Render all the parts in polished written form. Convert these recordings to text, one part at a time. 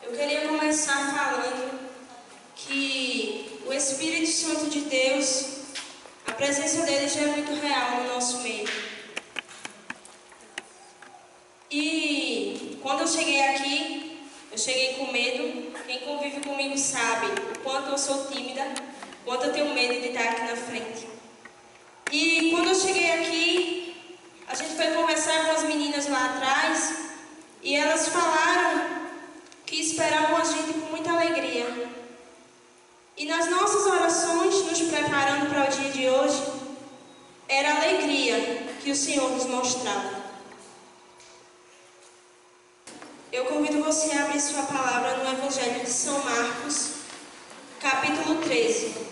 Eu queria começar falando que o Espírito Santo de Deus, a presença dele já é muito real no nosso meio. E quando eu cheguei aqui, eu cheguei com medo. Quem convive comigo sabe o quanto eu sou tímida, o quanto eu tenho medo de estar aqui na frente. E quando eu cheguei aqui, a gente foi conversar com as meninas lá atrás e elas falaram que esperavam a gente com muita alegria. E nas nossas orações, nos preparando para o dia de hoje, era a alegria que o Senhor nos mostrava. Eu convido você a abrir sua palavra no Evangelho de São Marcos, capítulo 13.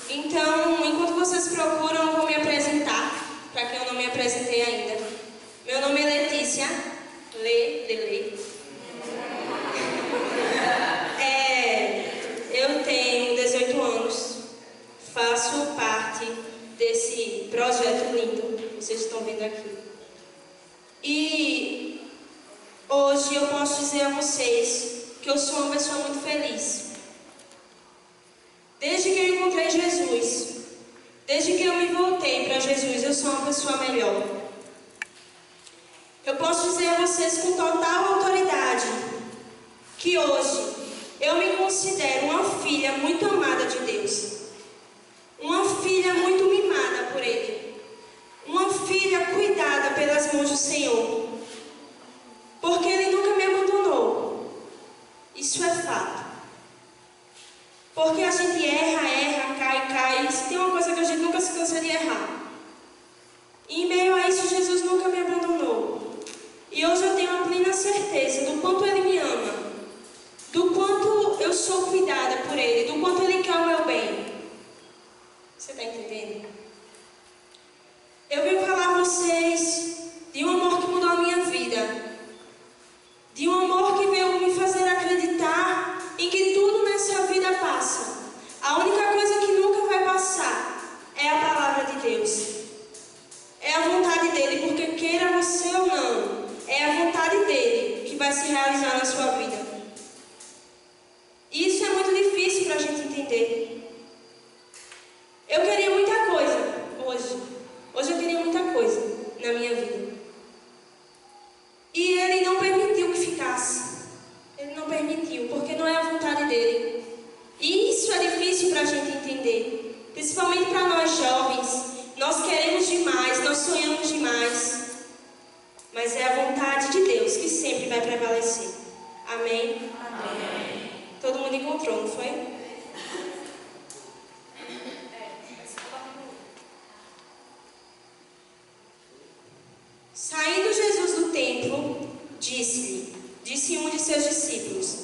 Então, enquanto vocês procuram, eu vou me apresentar, para quem eu não me apresentei ainda. Meu nome é Letícia, Lele. Eu tenho 18 anos, faço parte desse projeto lindo que vocês estão vendo aqui. E hoje eu posso dizer a vocês que eu sou uma pessoa muito feliz. Desde que eu encontrei Jesus, desde que eu me voltei para Jesus, eu sou uma pessoa melhor. Eu posso dizer a vocês com total autoridade que hoje eu me considero uma filha muito amada de Deus. Uma filha muito mimada por Ele. Uma filha cuidada pelas mãos do Senhor. Porque Ele nunca me abandonou. Isso é fato. Porque a gente erra, cai. Se tem uma coisa que a gente nunca se cansa de errar. E em meio a isso, Jesus nunca me abandonou. E hoje eu tenho a plena certeza do quanto Ele me ama. Do quanto eu sou cuidada por Ele. Do quanto Ele quer o meu bem. Você está entendendo? Eu venho falar a vocês de um amor que mudou a minha vida. De um amor que veio me fazer acreditar em que tudo nessa vida passa. A única coisa que nunca vai passar é a palavra de Deus. É a vontade dEle, porque queira você ou não, é a vontade dEle que vai se realizar na sua vida. E isso é muito difícil para a gente entender. Eu queria muita coisa hoje. Hoje eu queria muita coisa na minha vida. E Ele não permitiu que ficasse. Ele não permitiu, porque não é a vontade dEle. E isso é difícil para a gente entender. Principalmente para nós jovens. Nós queremos demais, nós sonhamos demais. Mas é a vontade de Deus que sempre vai prevalecer. Amém? Amém. Todo mundo encontrou, não foi? Saindo Jesus do templo, disse um de seus discípulos: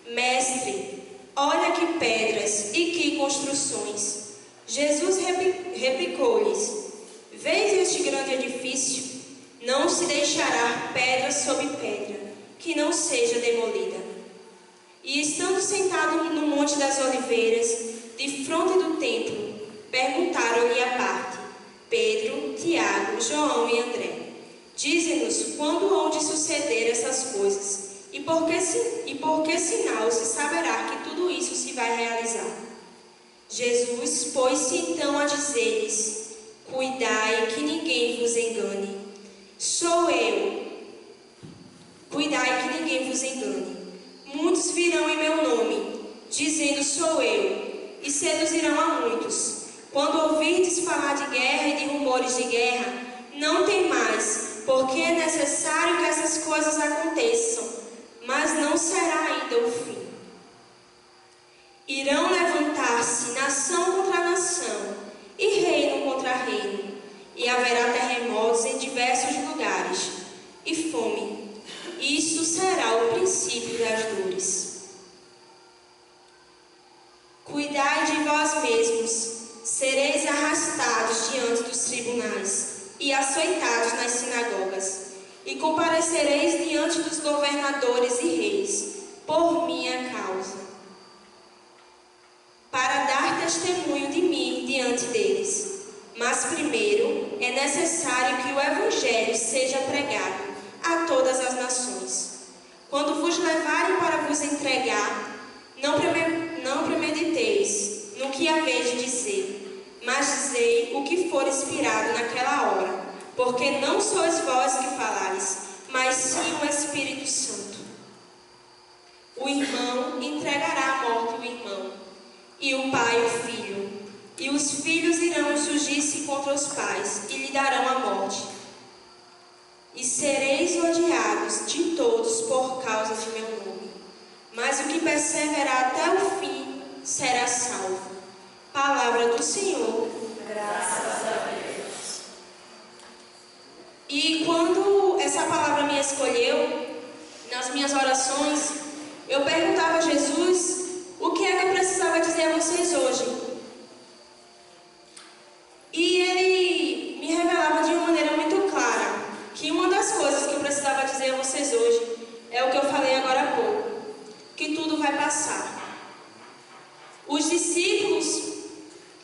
Mestre, olha que pedras e que construções. Jesus replicou-lhes: Vês este grande edifício? Não se deixará pedra sobre pedra, que não seja demolida. E estando sentado no Monte das Oliveiras, de fronte do templo, perguntaram-lhe à parte Pedro, Tiago, João e André: Dize-nos quando hão de suceder essas coisas, e por que sinal se saberá que tudo isso se vai realizar? Jesus pôs-se então a dizer-lhes: Cuidai que ninguém vos engane. Sou eu. Cuidai que ninguém vos engane. Muitos virão em meu nome, dizendo sou eu, e seduzirão a muitos. Quando ouvirdes falar de guerra e de rumores de guerra, não temais, porque é necessário que essas coisas aconteçam, mas não será ainda o fim. Irão levantar-se nação contra nação e reino contra reino, e haverá terremotos em diversos lugares, e fome. Isto será o princípio das dores. Cuidai de vós mesmos, sereis arrastados diante dos tribunais, e açoitados sentados nas sinagogas, e comparecereis diante dos governadores e reis, por minha causa, para dar testemunho de mim diante deles. Mas primeiro é necessário que o Evangelho seja pregado a todas as nações. Quando vos levarem para vos entregar, não premediteis no que haveis de dizer, mas dizei o que for inspirado naquela hora, porque não sois vós que falais, mas sim o Espírito Santo. O irmão entregará à morte o irmão, e o pai o filho, e os filhos irão surgir-se contra os pais, e lhe darão a morte. E sereis odiados de todos por causa de meu nome. Mas o que perseverar até o fim será salvo. Palavra do Senhor. Graças a Deus. E quando essa palavra me escolheu, nas minhas orações, eu perguntava a Jesus o que é que eu precisava dizer a vocês hoje. E ele me revelava de uma maneira muito clara que uma das coisas que eu precisava dizer a vocês hoje é o que eu falei agora há pouco, que tudo vai passar. Os discípulos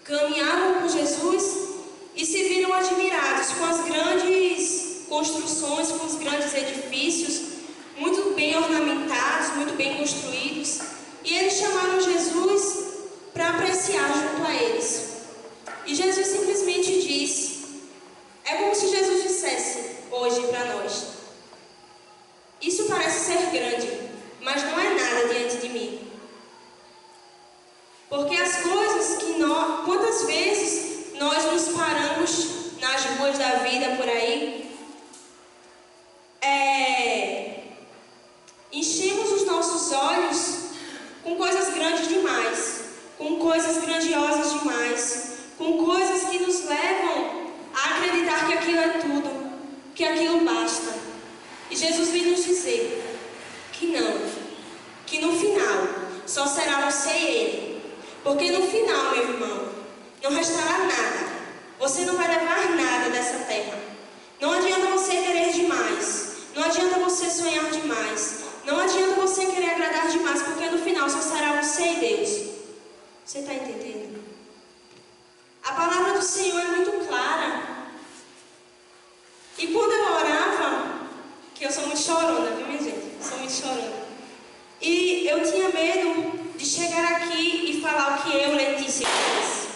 caminhavam com Jesus e se viram admirados com as grandes construções, com os grandes edifícios, muito bem ornamentados, muito bem construídos. E eles chamaram Jesus para apreciar junto a eles. E Jesus simplesmente disse, é como se Jesus dissesse hoje para nós: isso parece ser grande, mas não é nada diante de mim. Porque as coisas que nós, quantas vezes nós nos paramos nas ruas da vida por aí, enchemos os nossos olhos com coisas grandes demais, com coisas grandiosas demais, com coisas que nos levam a acreditar que aquilo é tudo, que aquilo basta. E Jesus veio nos dizer que não, que no final só será você e Ele. Porque no final, meu irmão, não restará nada. Você não vai levar nada dessa terra. Não adianta você querer demais. Não adianta você sonhar demais. Não adianta você querer agradar demais, porque no final só será você e Deus. Você está entendendo? A palavra do Senhor é muito clara. E quando eu orava, que eu sou muito chorona, viu, minha gente? Sou muito chorona. E eu tinha medo de chegar aqui e falar o que eu, Letícia, fiz.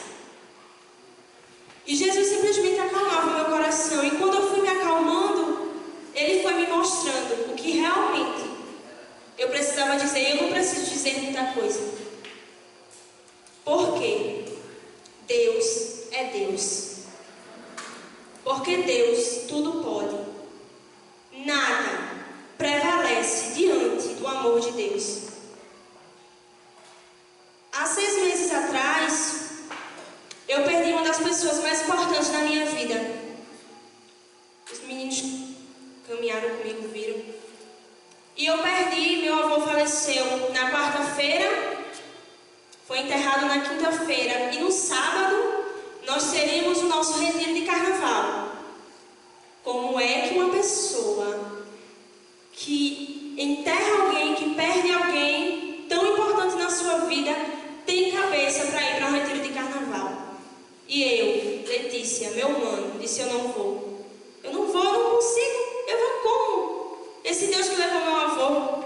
E Jesus simplesmente acalmava o meu coração. E quando eu fui me acalmando, Ele foi me mostrando o que realmente eu precisava dizer. E eu não preciso dizer muita coisa. Por quê? Deus é Deus. Porque Deus tudo pode. Nada prevalece diante do amor de Deus. Há 6 meses atrás, eu perdi uma das pessoas mais importantes da minha vida. Os meninos caminharam comigo, viram. E eu perdi, meu avô faleceu na quarta-feira, foi enterrado na quinta-feira. E no sábado, nós teremos o nosso retiro de carnaval. Como é que uma pessoa que enterra alguém, que perde alguém tão importante na sua vida, tem cabeça para ir para um retiro de carnaval? E eu, Letícia, meu mano, disse: eu não vou. Eu não vou, eu não consigo. Eu vou como? Esse Deus que levou meu avô.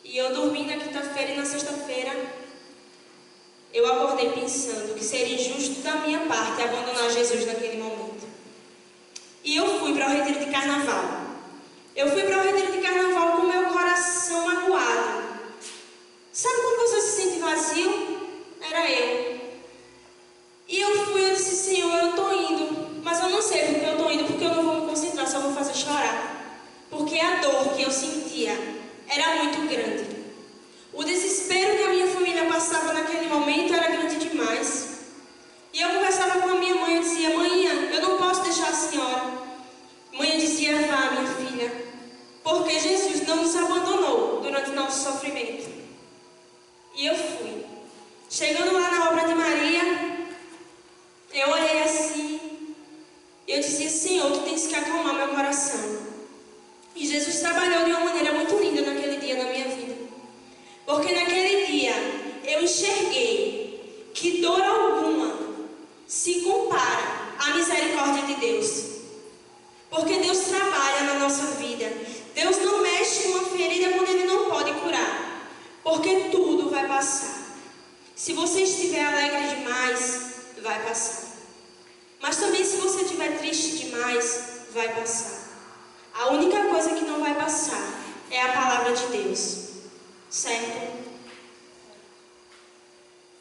E eu dormi na quinta-feira e na sexta-feira eu acordei pensando que seria injusto da minha parte abandonar Jesus naquele momento. E eu fui para o retiro de carnaval. Eu fui para o retiro de carnaval com meu coração magoado. Sabe quando você se sente vazio? Era eu. E eu fui, eu disse: Senhor, eu estou indo, mas eu não sei porque eu estou indo, porque eu não vou me concentrar, só vou fazer chorar. Porque a dor que eu sentia era muito grande. O desespero que a minha família passava naquele momento era grande demais. E eu conversava com a minha mãe e dizia: mãe, eu não posso deixar a senhora. Mãe dizia: vá, minha filha, porque Jesus não nos abandonou durante o nosso sofrimento. E eu fui. Chegando lá na obra de Maria, eu olhei assim e eu disse: dizia: Senhor, tu tens que acalmar meu coração. E Jesus trabalhou de uma maneira muito linda naquele dia na minha vida. Porque naquele dia eu enxerguei que dor alguma se compara à misericórdia de Deus. Porque Deus trabalha na nossa vida. Deus não mexe numa ferida quando Ele não pode curar. Porque tudo vai passar. Se você estiver alegre demais, vai passar. Mas também se você estiver triste demais, vai passar. A única coisa que não vai passar é a palavra de Deus. Certo?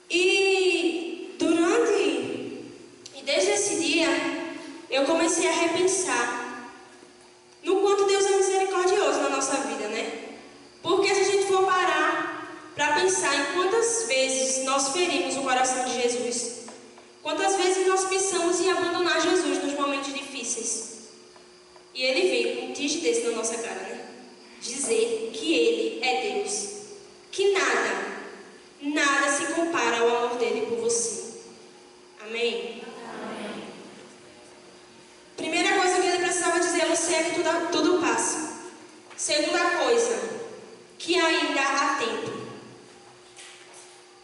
E desde esse dia, eu comecei a repensar no quanto Deus é misericordioso na nossa vida, né? Porque se a gente for parar para pensar em quantas vezes nós ferimos o coração de Jesus, quantas vezes nós pensamos em abandonar Jesus nos momentos difíceis, e Ele veio com um tiste desse na nossa cara, né? Dizer que Ele é Deus, que nada se compara ao amor dele por você. Amém? Amém. Primeira coisa que Ele precisava dizer a você é que tudo passa. Segunda coisa, que ainda há tempo.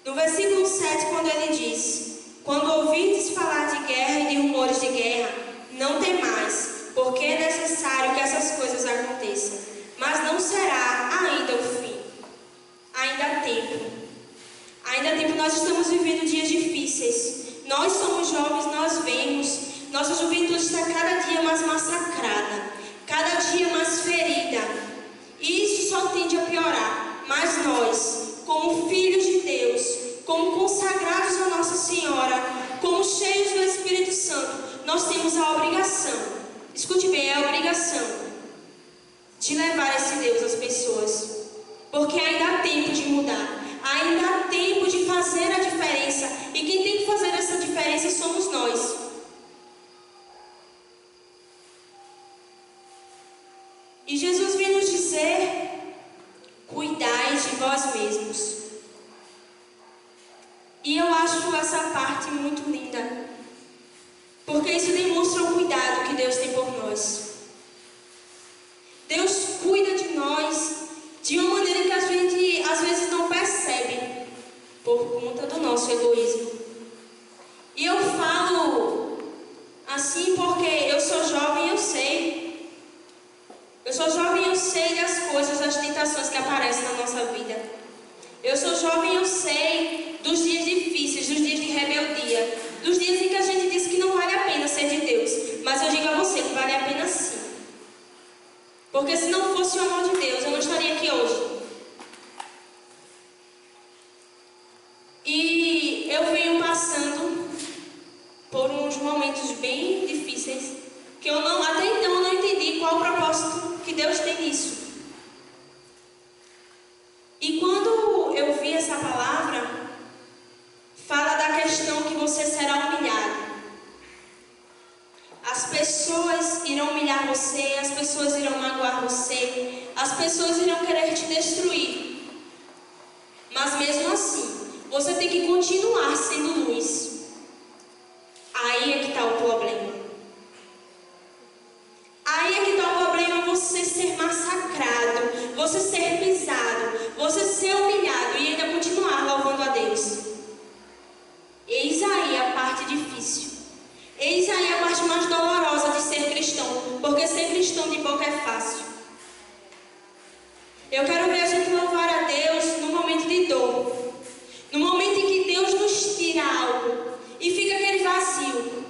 No versículo 7, quando Ele diz: quando ouvirdes falar de guerra e de rumores de guerra, não temais, porque é necessário que essas coisas aconteçam, mas não será ainda o fim. Ainda há tempo. Ainda há tempo. Nós estamos vivendo dias difíceis. Nós somos jovens, nós vemos. Nossa juventude está cada dia mais massacrada, cada dia mais ferida. E isso só tende a piorar. Mas nós, como filhos de Deus, como consagrados a Nossa Senhora, como cheios do Espírito Santo, nós temos a obrigação, escute bem, é a obrigação de levar esse Deus às pessoas. Porque ainda há tempo de mudar, ainda há tempo de fazer a diferença. E quem tem que fazer essa diferença somos nós. E Jesus vem nos dizer: cuidai de vós mesmos. E eu acho essa parte muito linda, porque isso demonstra o cuidado que Deus tem por nós. Deus cuida de nós de uma maneira que a gente às vezes não percebe, por conta do nosso egoísmo. E eu falo assim porque eu sou jovem e eu sei. Eu sou jovem e eu sei das coisas, das tentações que aparecem na nossa vida. Eu sou jovem e eu sei dos dias difíceis, dos dias de rebeldia, dos dias em que a gente diz que não vale a pena ser de Deus. Mas eu digo a você que vale a pena sim. Porque se não fosse o amor de Deus, eu não estaria aqui hoje. E eu venho passando por uns momentos bem difíceis, que até então eu não entendi qual o propósito que Deus tem nisso. E quando eu vi essa palavra, fala da questão que você será humilhado. As pessoas irão humilhar você, as pessoas irão magoar você, as pessoas irão querer te destruir. Mas mesmo assim, você tem que continuar sendo luz. Aí é que está o problema. Aí é que está o problema, você ser massacrado, você ser pisado, você ser humilhado e ainda continuar louvando a Deus. Eis aí a parte difícil. Eis aí a parte mais dolorosa de ser cristão, porque ser cristão de boca é fácil. Eu quero ver a gente louvar a Deus no momento de dor, no momento em que Deus nos tira algo e fica aquele vazio.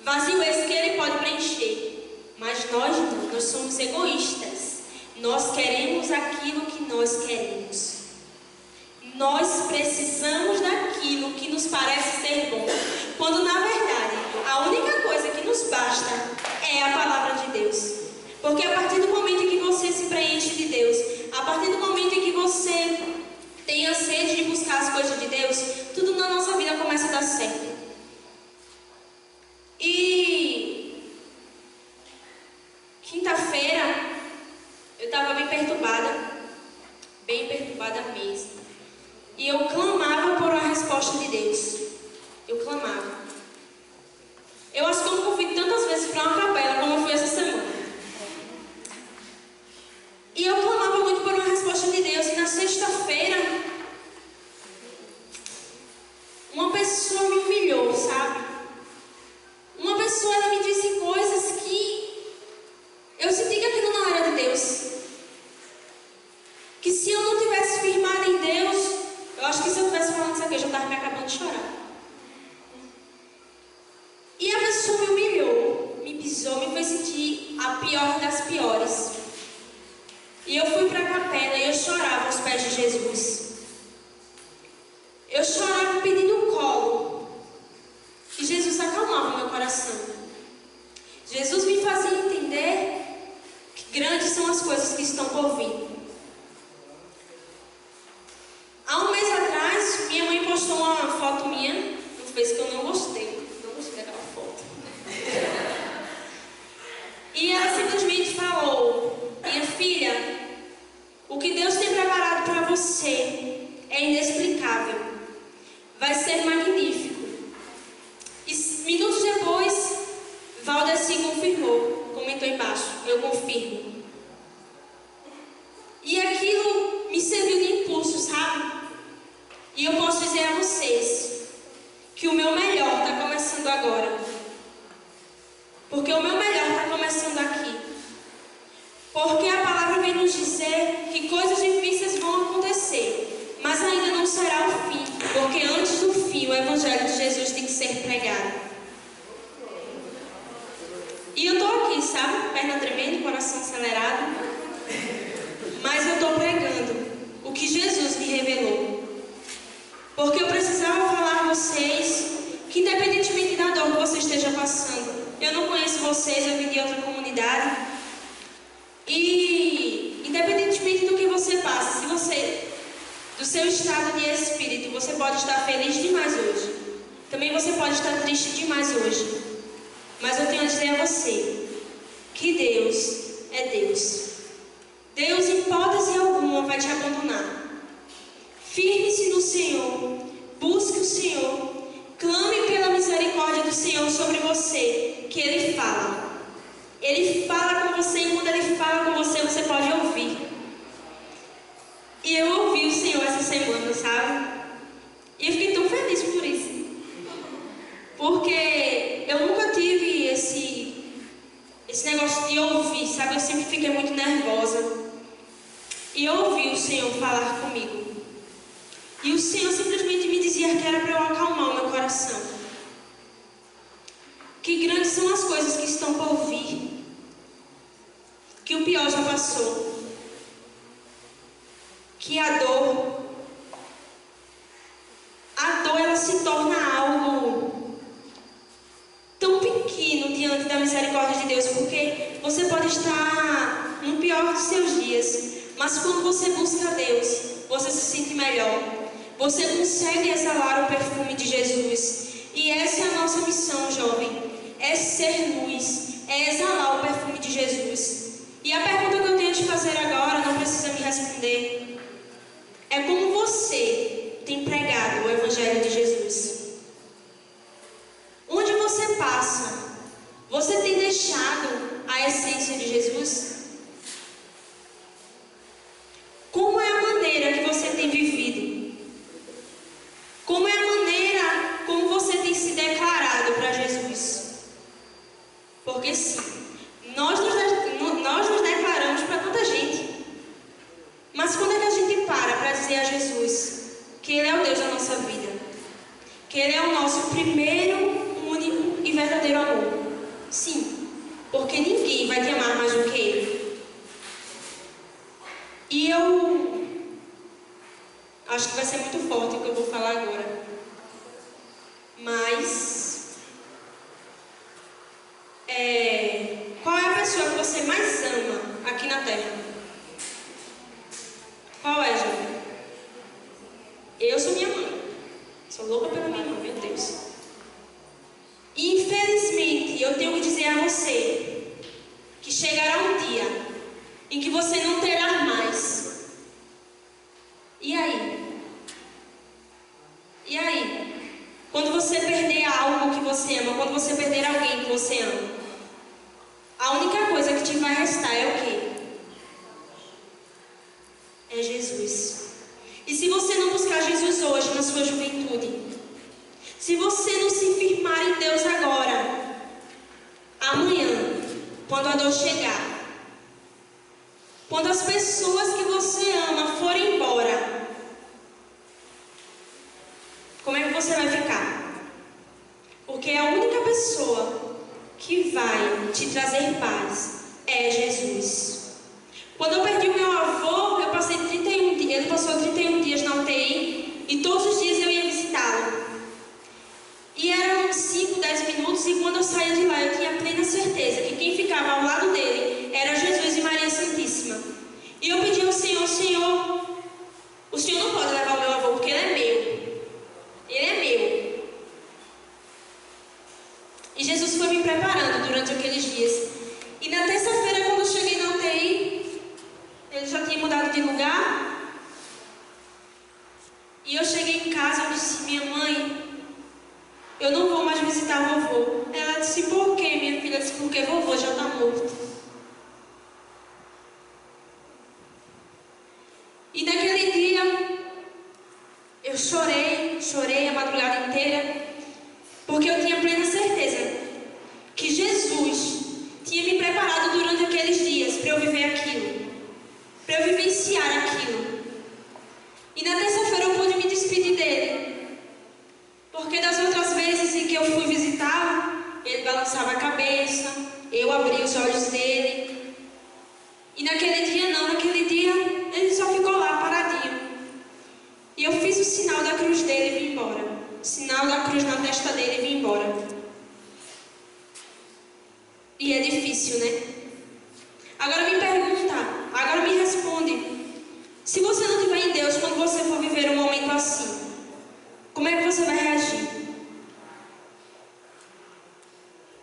Vazio esse que Ele pode preencher. Mas nós não, nós somos egoístas. Nós queremos aquilo que nós queremos. Nós precisamos daquilo que nos parece ser bom, quando na verdade a única coisa que nos basta é a palavra de Deus. Porque a partir do momento em que você se preenche de Deus, a partir do momento em que você tem a sede de buscar as coisas de Deus, tudo na nossa vida começa a dar certo. E quinta-feira eu estava bem perturbada mesmo. E eu clamava por uma resposta de Deus. Eu clamava. Eu acho que eu não convido tantas vezes para uma chorava aos pés de Jesus. Eu chorava pedindo colo. E Jesus acalmava o meu coração. Jesus me fazia entender que grandes são as coisas que estão por vir. Há um mês atrás, minha mãe postou uma foto minha no Face que eu não gostei. Não gostei daquela foto. E ela simplesmente falou: minha filha, o que Deus tem preparado para você é inexplicável. Vai ser magnífico. E minutos depois, Valdeci confirmou, comentou embaixo: eu confirmo. E aquilo me serviu de impulso, sabe? E eu posso dizer a vocês que o meu melhor está começando agora. Porque o meu melhor está começando aqui. Porque a palavra vem nos dizer que coisas difíceis vão acontecer, mas ainda não será o fim. Porque antes do fim, o Evangelho de Jesus tem que ser pregado. E eu estou aqui, sabe? Perna tremendo, coração acelerado. Mas eu estou pregando o que Jesus me revelou. Porque eu precisava falar a vocês que, independentemente da dor que você esteja passando, eu não conheço vocês, eu vim de outra comunidade. E, independentemente do que você passa, se você, do seu estado de espírito, você pode estar feliz demais hoje. Também você pode estar triste demais hoje. Mas eu tenho a dizer a você que Deus é Deus. Deus, em hipótese alguma, vai te abandonar. Firme-se no Senhor, busque o Senhor, clame pela misericórdia do Senhor sobre você, que Ele fala. Ele fala com você e quando Ele fala com você, você pode ouvir. E eu ouvi o Senhor essa semana, sabe? E eu fiquei tão feliz por isso. Porque eu nunca tive esse negócio de ouvir, sabe? Eu sempre fiquei muito nervosa. E eu ouvi o Senhor falar comigo. E o Senhor simplesmente me dizia que era para eu acalmar o meu coração. Que grandes são as coisas que estão por vir. Que o pior já passou. Que a dor ela se torna algo tão pequeno diante da misericórdia de Deus. Porque você pode estar no pior dos seus dias, mas quando você busca Deus, você se sente melhor. Você consegue exalar o perfume de Jesus. E essa é a nossa missão, jovem. É ser luz. É exalar o perfume de Jesus. E a pergunta que eu tenho a te fazer agora, não precisa me responder, é como você tem pregado o Evangelho de Jesus. Onde você passa, você tem deixado a essência de Jesus? Como é a maneira que você tem vivido? Como é a maneira como você tem se declarado para Jesus? Porque sim, nós nos declaramos para tanta gente. Mas quando é que a gente para dizer a Jesus que Ele é o Deus da nossa vida? Que Ele é o nosso primeiro, único e verdadeiro amor? Sim, porque ninguém vai te amar mais do que Ele. E eu acho que vai ser muito forte o que eu vou falar agora. Mas qual é a pessoa que você mais ama aqui na Terra? Qual é, Júlia? Eu sou minha mãe. Sou louca pela minha mãe, meu Deus. E infelizmente eu tenho que dizer a você que chegará um dia em que você não terá mais. E aí? E aí? Quando você perder algo que você ama, quando você perder alguém que você ama, a única coisa que te vai restar é o quê? É Jesus. E se você não buscar Jesus hoje, na sua juventude, se você não se firmar em Deus agora, amanhã, quando a dor chegar, quando as pessoas que você ama forem embora, como é que você vai ficar? Porque a única pessoa que vai te trazer paz é Jesus. Quando eu perdi o meu avô, eu passei 31 E todos os dias eu ia visitá-lo. E eram 5, 10 minutos, e quando eu saía de lá, eu tinha plena certeza que quem ficava ao lado dele era Jesus e Maria Santíssima. E eu pedi ao Senhor: Senhor, o Senhor não pode levar o meu avô, porque ele é meu. Ele é meu. E Jesus foi me preparando durante aqueles dias. E na terça-feira, quando eu cheguei na UTI, ele já tinha mudado de lugar. E eu cheguei em casa e disse: minha mãe, eu não vou mais visitar vovô. Ela disse: por quê, minha filha? Eu disse: porque vovô já está morto. E naquele dia, eu chorei a madrugada inteira, porque eu tinha plena certeza que Jesus tinha me preparado durante aqueles dias para eu viver aquilo, para eu vivenciar aquilo. E na terça-feira eu pude me despedir dele, porque das outras vezes em que eu fui visitá-lo, ele balançava a cabeça, eu abria os olhos dele. E naquele dia não, naquele dia ele só ficou lá paradinho. E eu fiz o sinal da cruz dele e vim embora. O sinal da cruz na testa dele e vim embora. E é difícil, né? Agora me pergunta, agora me responde. Se você não estiver em Deus quando você for viver um momento assim, como é que você vai reagir?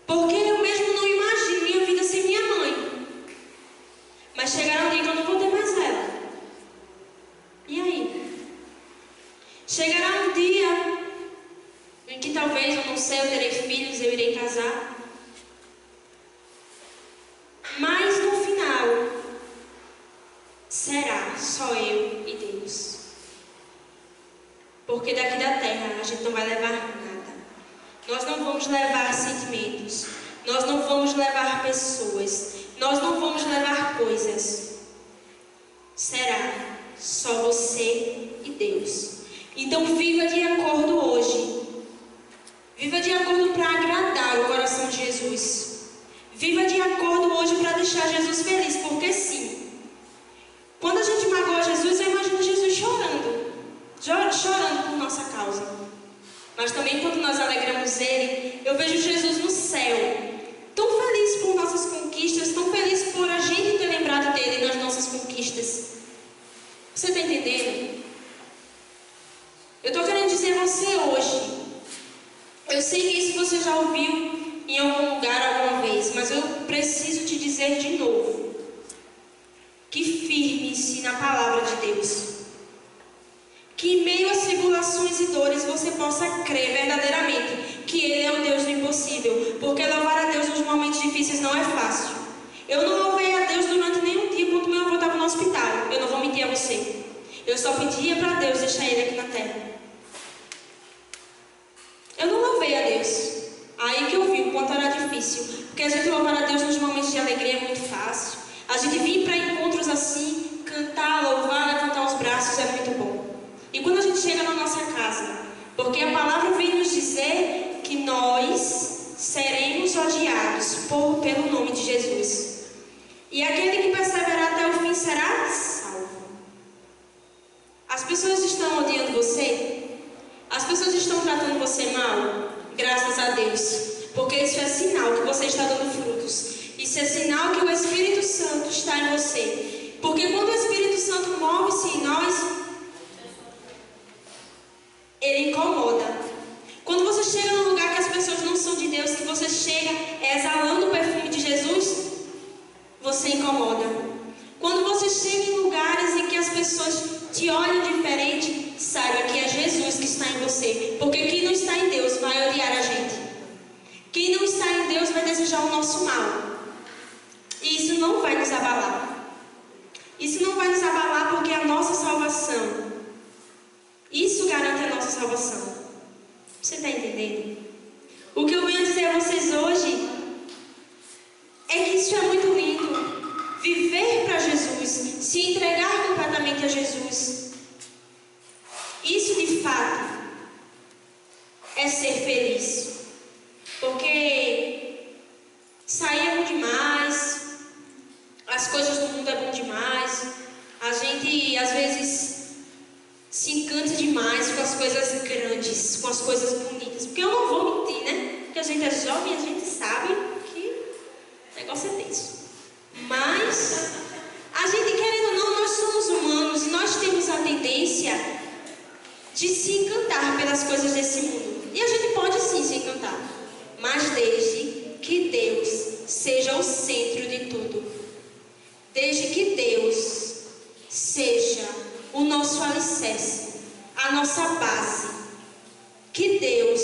Porque eu mesmo não imagino minha vida sem minha mãe. Mas chegará um dia que eu não vou ter mais ela. E aí? Chegará um dia em que talvez, eu não sei, eu terei filhos, eu irei casar. Mas no final, será só eu e Deus. Porque daqui da terra a gente não vai levar nada. Nós não vamos levar sentimentos. Nós não vamos levar pessoas. Nós não vamos levar coisas. Será só você e Deus. Então viva de acordo hoje. Viva de acordo para agradar o coração de Jesus. Viva de acordo hoje para deixar Jesus feliz. Porque sim, quando a gente magoa Jesus, eu imagino Jesus chorando por nossa causa. Mas também quando nós alegramos Ele, eu vejo Jesus no céu, tão feliz por nossas conquistas, tão feliz por a gente ter lembrado dele nas nossas conquistas. Você está entendendo? Eu estou querendo dizer a você hoje, eu sei que isso você já ouviu em algum lugar alguma vez, mas eu preciso te dizer de novo, que firme-se na palavra de Deus. Que em meio às tribulações e dores você possa crer verdadeiramente que Ele é o Deus do impossível. Porque louvar a Deus nos momentos difíceis não é fácil. Eu não louvei a Deus durante nenhum dia quando meu avô estava no hospital. Eu não vou mentir a você. Eu só pedia para Deus deixar Ele aqui na terra. Eu não louvei a Deus. Aí que eu vi o quanto era difícil. Porque a gente louvar a Deus nos momentos de alegria é muito fácil. A gente vir para encontros assim, cantar, louvar, levantar os braços é muito bom. E quando a gente chega na nossa casa, porque a palavra vem nos dizer que nós seremos odiados pelo nome de Jesus. E aquele que perseverar até o fim será salvo. As pessoas estão odiando você? As pessoas estão tratando você mal? Graças a Deus. Porque isso é sinal que você está dando frutos. Isso é sinal que o Espírito Santo está em você. Porque quando o Espírito Santo move-se em nós, ele incomoda. Quando você chega num lugar que as pessoas não são de Deus, que você chega exalando o perfume de Jesus, você incomoda. Quando você chega em lugares em que as pessoas te olham diferente, saiba que é Jesus que está em você. Porque quem não está em Deus vai odiar a gente. Quem não está em Deus vai desejar o nosso mal. E isso não vai nos abalar. Isso não vai nos abalar porque a nossa salvação, isso garante a nossa salvação. Você está entendendo? O que eu venho dizer a vocês hoje é que isso é muito lindo. Viver para Jesus, se entregar completamente a Jesus. Isso de fato é ser feliz. Porque sair é bom demais, as coisas do mundo é bom demais. A gente às vezes se encanta demais com as coisas grandes, com as coisas bonitas. Porque eu não vou mentir, né? Porque a gente é jovem, a gente sabe que o negócio é tenso. Mas a gente, querendo ou não, nós somos humanos e nós temos a tendência de se encantar pelas coisas desse mundo. E a gente pode sim se encantar, mas desde que Deus seja o centro de tudo. Desde que Deus seja o nosso alicerce, a nossa base. Que Deus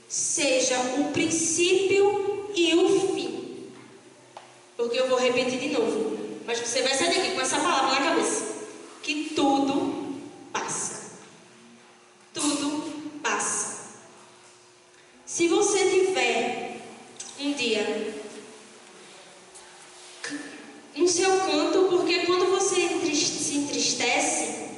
seja o princípio e o fim. Porque eu vou repetir de novo, mas você vai sair daqui com essa palavra na cabeça. Que tudo passa. Tudo passa. Se você tiver um dia no seu canto, porque quando você se entristece,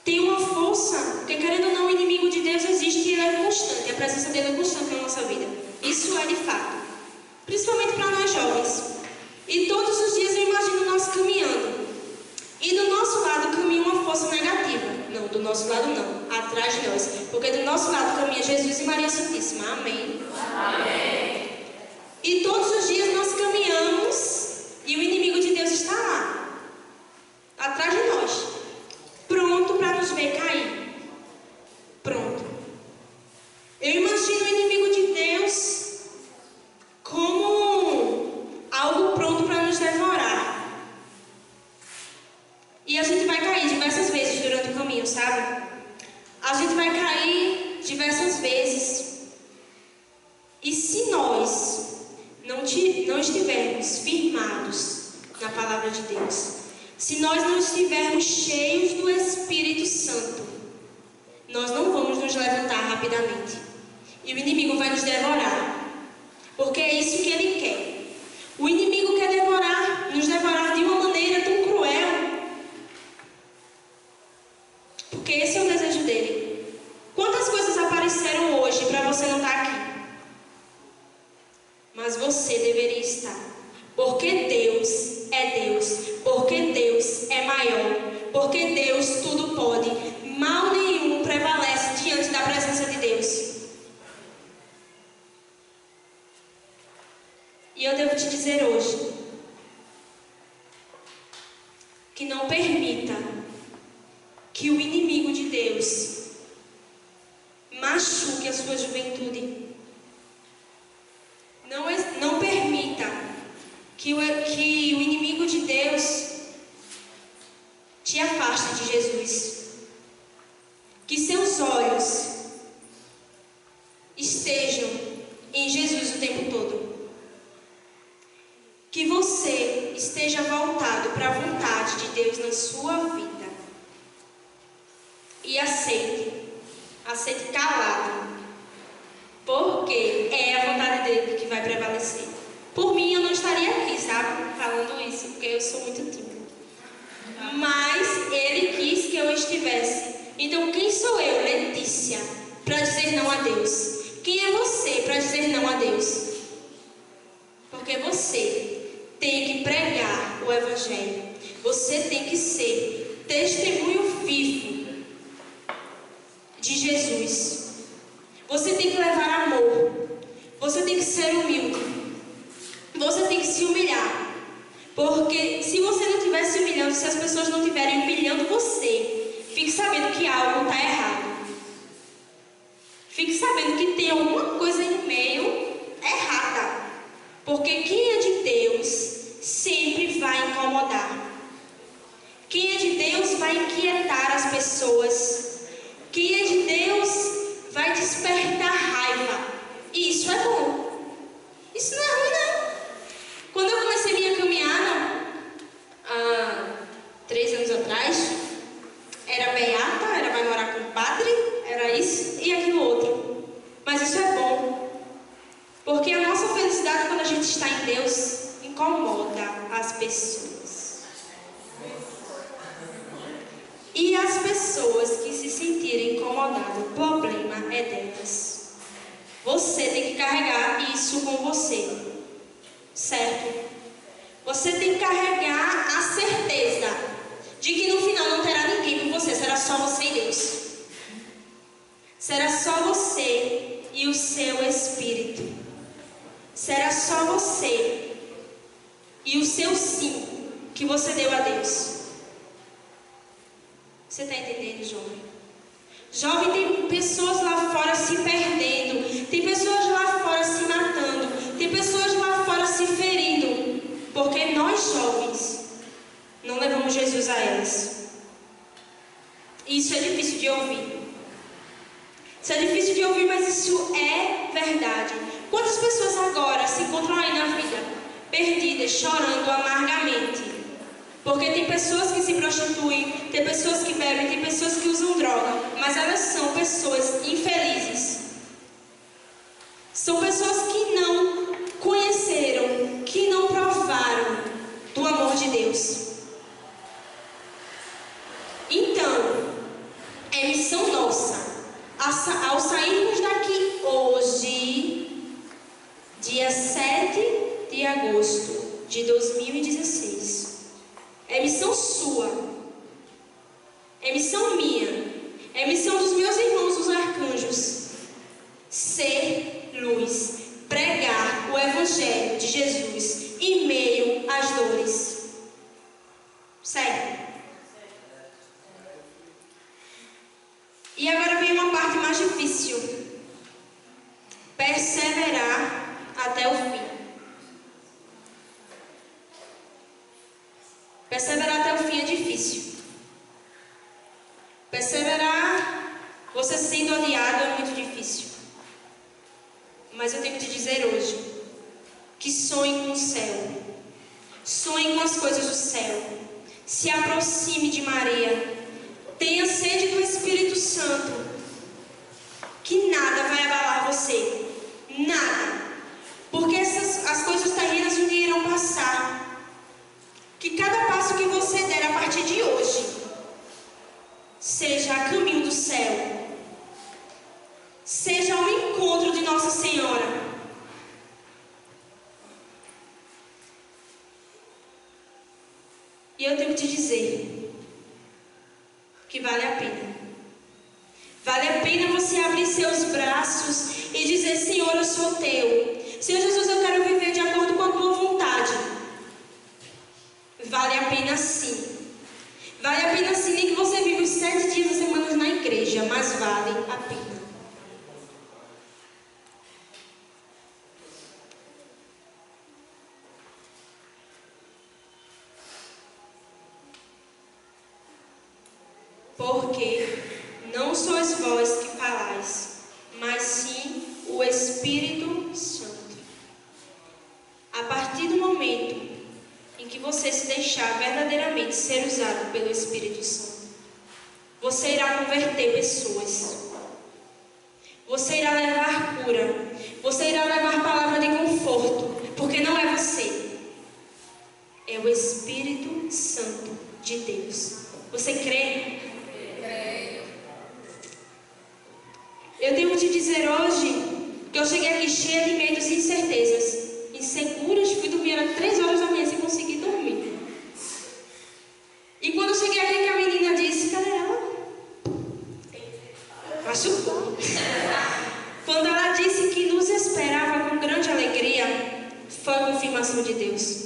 tem uma força, porque querendo ou não, o inimigo de Deus existe e ele é constante, a presença dele é constante na nossa vida. Isso é de fato, principalmente para nós jovens. E todos os dias eu imagino nós caminhando, e do nosso lado caminha uma força negativa. Não, do nosso lado não, atrás de nós, porque do nosso lado caminha Jesus e Maria Santíssima. Amém. Amém. E todos os dias nós caminhamos e o inimigo de Deus está lá, atrás de nós, pronto para nos ver cair. Pronto. Eu imagino o inimigo de Deus como algo pronto para nos devorar. E a gente vai cair diversas vezes durante o caminho, sabe? A gente vai cair diversas vezes. E se nós não estivermos firmados na palavra de Deus, se nós não estivermos cheios do Espírito Santo, nós não vamos nos levantar rapidamente. E o inimigo vai nos devorar, porque é isso que ele quer. O inimigo quer nos devorar de uma maneira tão cruel, porque esse é o desejo dele. Quantas coisas apareceram hoje para você não estar aqui? Mas você deveria estar, porque Deus é Deus, porque Deus é maior, porque Deus tudo pode, mal nenhum prevalece diante da presença de Deus. E eu devo te dizer hoje, que não permita que o inimigo de Deus machuque a sua juventude. Não permita que o inimigo de Deus te afaste de Jesus. Que seus olhos estejam em Jesus o tempo todo. Que você esteja voltado para a vontade de Deus na sua vida. E aceite calado. Porque é a vontade dele que vai prevalecer. Por mim, eu não estaria aqui, sabe? Falando isso, porque eu sou muito tímida. Mas ele quis que eu estivesse. Então, quem sou eu, Letícia, para dizer não a Deus? Quem é você para dizer não a Deus? Porque você tem que pregar o Evangelho. Você tem que ser testemunho vivo de Jesus. Você tem que levar amor. Você tem que ser humilde. Você tem que se humilhar. Porque se você não estiver se humilhando, se as pessoas não estiverem humilhando você, fique sabendo que algo está errado. Fique sabendo que tem alguma coisa aí no meio errada. Porque quem é de Deus sempre vai incomodar. Quem é de Deus vai inquietar as pessoas. Quem é de Deus vai despertar raiva. E isso é bom. Isso não é ruim, não. Quando eu comecei minha caminhada, há 3 anos atrás, era beata, vai morar com o padre, era isso e aquilo outro. Mas isso é bom. Porque a nossa felicidade quando a gente está em Deus incomoda as pessoas. E as pessoas que se sentirem incomodadas, o problema é delas. Você tem que carregar isso com você, certo? Você tem que carregar a certeza de que no final não terá ninguém só você e Deus. Será só você e o seu Espírito. Será só você e o seu sim que você deu a Deus. Você está entendendo, jovem? Jovem, tem pessoas lá fora se perdendo. Tem pessoas lá fora se matando. Tem pessoas lá fora se ferindo. Porque nós, jovens, não levamos Jesus a elas. E isso é difícil de ouvir. Isso é difícil de ouvir, mas isso é verdade. Quantas pessoas agora se encontram aí na vida, perdidas, chorando amargamente? Porque tem pessoas que se prostituem, tem pessoas que bebem, tem pessoas que usam droga, mas elas são pessoas infelizes. São pessoas que não conheceram, que não provaram do amor de Deus. Então, é missão nossa, ao sairmos daqui hoje, dia 7 de agosto de 2016, é missão sua, é missão minha, é missão dos meus irmãos, os arcanjos, ser luz, pregar o Evangelho de Jesus em meio às dores. Segue. E agora vem uma parte mais difícil. Perseverar até o fim. Perseverar até o fim é difícil. Perseverar, você sendo odiado, é muito difícil. Mas eu tenho que te dizer hoje, que sonhe com o céu. Sonhe com as coisas do céu. Se aproxime de Maria. Tenha sede do Espírito Santo, que nada vai abalar você, nada, porque as coisas terrenas um dia irão passar. Que cada passo que você der a partir de hoje seja a caminho do céu, seja ao encontro de Nossa Senhora. E eu tenho que te dizer que vale a pena. Vale a pena você abrir seus braços e dizer: Senhor, eu sou teu. Senhor Jesus, eu quero viver de acordo com a tua vontade. Vale a pena sim. Vale a pena sim, nem que você viva os 7 dias da semana na igreja, mas vale a pena. Porque não sois vós que falais, mas sim o Espírito Santo. A partir do momento em que você se deixar verdadeiramente ser usado pelo Espírito Santo, você irá converter pessoas. Você irá levar cura. Você irá levar palavra de conforto. Porque não é você. É o Espírito Santo de Deus. Você crê? Eu tenho que te dizer hoje que eu cheguei aqui cheia de medos e incertezas, inseguras, fui dormir às 3 horas da manhã sem conseguir dormir. E quando eu cheguei aqui, que a menina disse: cadê ela? Machucou. Quando ela disse que nos esperava com grande alegria, foi a confirmação de Deus.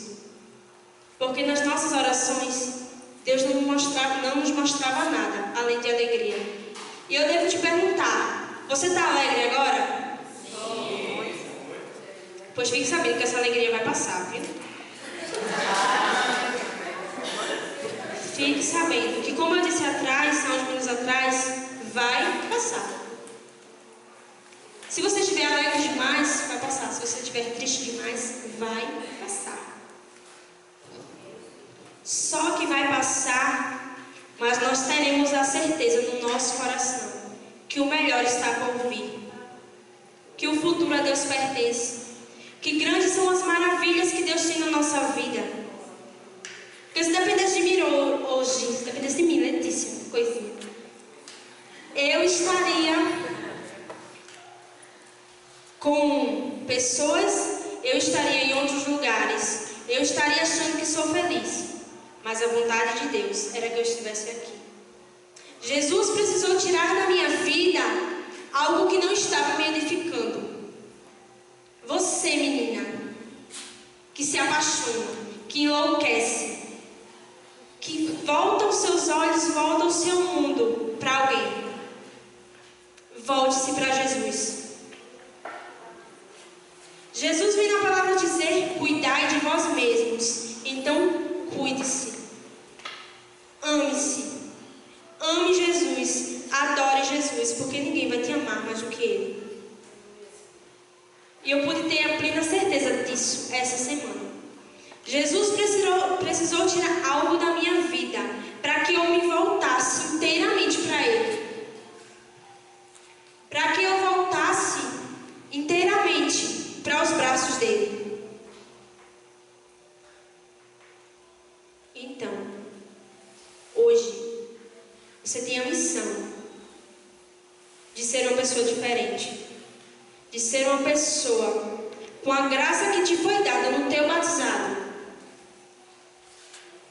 Porque nas nossas orações, Deus não nos mostrava nada além de alegria. E eu devo te perguntar: você está alegre agora? Sim. Pois fique sabendo que essa alegria vai passar, viu? Fique sabendo que, como eu disse atrás, há uns minutos atrás, vai passar. Se você estiver alegre demais, vai passar. Se você estiver triste demais, vai passar. Só que vai passar, mas nós teremos a certeza no nosso coração que o melhor está por vir, que o futuro a Deus pertence, que grandes são as maravilhas que Deus tem na nossa vida. Porque se dependesse de mim hoje, se dependesse de mim, Letícia, coisinha, eu estaria com pessoas, eu estaria em outros lugares, eu estaria achando que sou feliz, mas a vontade de Deus era que eu estivesse aqui. Jesus precisou tirar da minha vida algo que não estava me edificando. Você, menina, que se apaixona, que enlouquece, que volta os seus olhos, volta o seu mundo para alguém. Volte-se para Jesus. Jesus vem na palavra dizer: cuidai de vós mesmos. Então, cuide-se. Ame-se. Ame Jesus. Adore Jesus, porque ninguém vai te amar mais do que Ele. E eu pude ter a plena certeza disso essa semana. Jesus precisou tirar algo da minha vida para que eu me voltasse inteiramente para Ele. Para que eu voltasse inteiramente para os braços dele. Então, hoje, você tem a missão de ser uma pessoa diferente. De ser uma pessoa com a graça que te foi dada no teu batizado.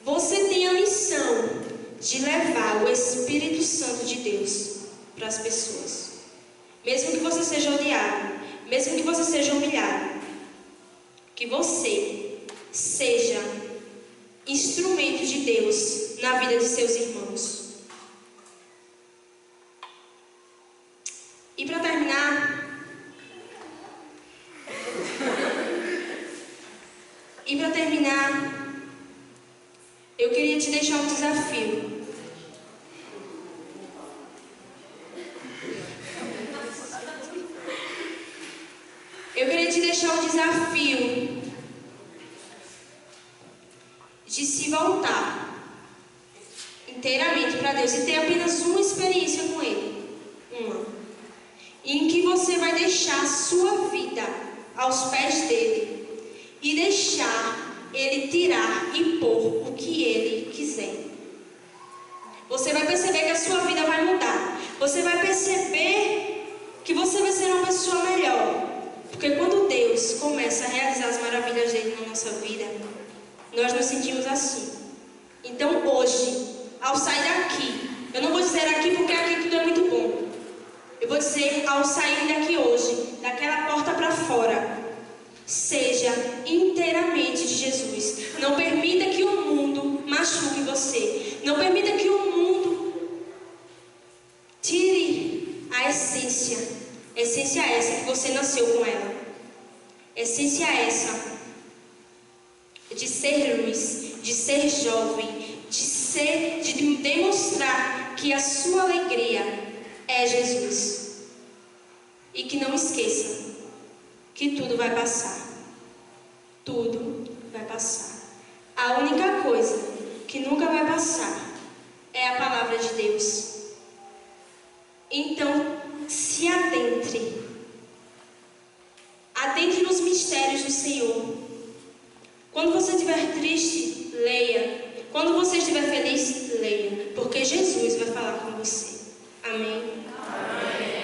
Você tem a missão de levar o Espírito Santo de Deus para as pessoas. Mesmo que você seja odiado, mesmo que você seja humilhado, que você seja instrumento de Deus na vida de seus irmãos. E para terminar, eu queria te deixar um desafio. Eu queria te deixar um desafio de se voltar inteiramente para Deus e ter apenas uma experiência com Ele. Uma. Em que você vai deixar a sua vida aos pés dele e deixar Ele tirar e pôr o que Ele quiser. Você vai perceber que a sua vida vai mudar. Você vai perceber que você vai ser uma pessoa melhor. Porque quando Deus começa a realizar as maravilhas dele na nossa vida, nós nos sentimos assim. Então hoje, ao sair daqui, eu não vou dizer aqui porque aqui tudo é muito bom. Eu vou dizer, ao sair daqui hoje, daquela porta para fora, seja inteiramente de Jesus. Não permita que o mundo machuque você. Não permita que o mundo tire a essência. Essência essa que você nasceu com ela. Essência essa de ser luz, de ser jovem, de demonstrar que a sua alegria é Jesus. E que não esqueça que tudo vai passar. Tudo vai passar. A única coisa que nunca vai passar é a palavra de Deus. Então, se adentre. Adentre nos mistérios do Senhor. Quando você estiver triste, leia. Quando você estiver feliz, leia. Porque Jesus vai falar com você. Amém? Amém.